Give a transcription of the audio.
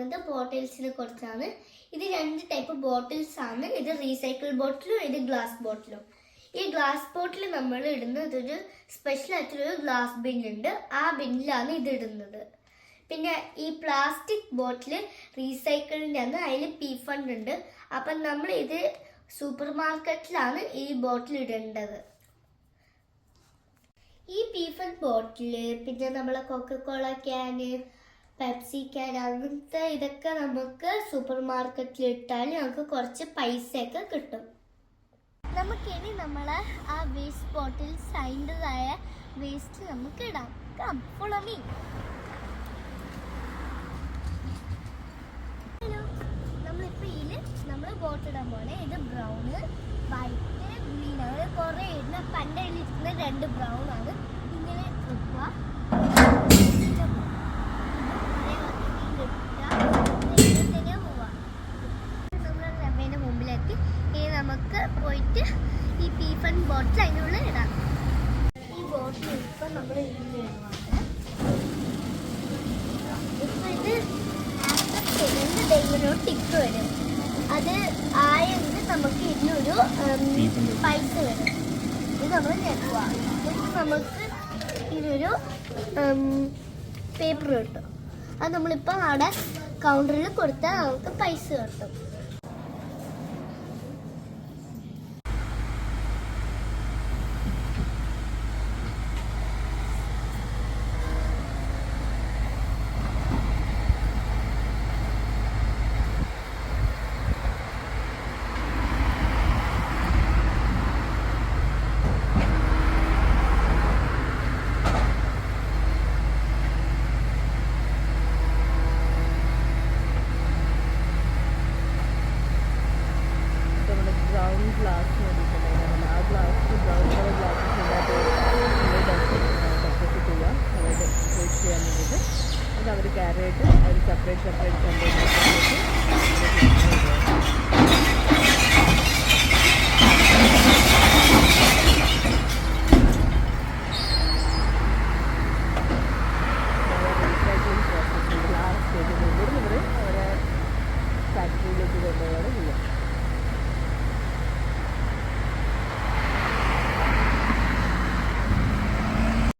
പോകുന്നത് ബോട്ടിൽസിനെ കുറിച്ചാണ്. ഇത് 2 ടൈപ്പ് ബോട്ടിൽസ് ആണ്. ഇത് റീസൈക്കിൾ ബോട്ടിലും ഇത് ഗ്ലാസ് ബോട്ടിലും. ഈ ഗ്ലാസ് ബോട്ടിൽ നമ്മൾ ഇടുന്നത് ഒരു സ്പെഷ്യൽ ആയിട്ടൊരു ഗ്ലാസ് ബിൻ ഉണ്ട്. ആ ബിന്നിലാണ് ഇത് ഇടുന്നത്. പിന്നെ ഈ പ്ലാസ്റ്റിക് ബോട്ടിൽ റീസൈക്കിളിൻ്റെ ആണ്. അതിൽ പി ഫണ്ട് ഉണ്ട്. അപ്പം നമ്മൾ ഇത് സൂപ്പർ മാർക്കറ്റിലാണ് ഈ ബോട്ടിൽ ഇടേണ്ടത്. ഈ പി ഫണ്ട് ബോട്ടിൽ പിന്നെ നമ്മളെ കൊക്കക്കോള ക്യാന്, പെപ്സി ക്യാൻ അങ്ങനത്തെ ഇതൊക്കെ നമുക്ക് സൂപ്പർ മാർക്കറ്റിൽ ഇട്ടാൽ നമുക്ക് കുറച്ച് പൈസയൊക്കെ കിട്ടും. നമുക്കിനി നമ്മളെ ആ വേസ്റ്റ് ബോട്ടിൽ സൈൻഡായ വേസ്റ്റ് നമുക്ക് ഇടാം. Come follow me. ഹലോ, നമ്മളിപ്പോൾ ഇതിൽ നമ്മൾ ബോട്ടിടാൻ പോണേ. ഇത് ബ്രൗണ്, വൈറ്റ്, ഗ്രീൻ ആണ്. കുറേ ഇടുന്ന പണ്ട് ഇരിക്കുന്ന 2 ബ്രൗൺ ആണ്. ഇങ്ങനെ വെക്കുക. നമ്മൾ റബ്ബേൻ്റെ മുമ്പിലെത്തി. ഇനി നമുക്ക് പോയിട്ട് ഈ പി ഫണ്ട് ബോട്ടിൽ അതിനുള്ളിൽ ഇടാം. ഈ ബോട്ടിൽ ഇപ്പം നമ്മൾ ഇടുവാണ്. ഇപ്പം ഇത് ആക്സെപ്റ്റ് ചെയ്ത് ഡെയിലൊരു ടിക്ക് വരും. അത് ആയെങ്കിൽ നമുക്ക് ഇതിനൊരു പൈസ വരും. ഇത് നമ്മൾ ഞെക്കുക. എന്നിട്ട് നമുക്ക് ഇതിനൊരു പേപ്പർ കിട്ടും. അത് നമ്മളിപ്പോൾ അവിടെ കൗണ്ടറിൽ കൊടുത്താൽ നമുക്ക് പൈസ കിട്ടും.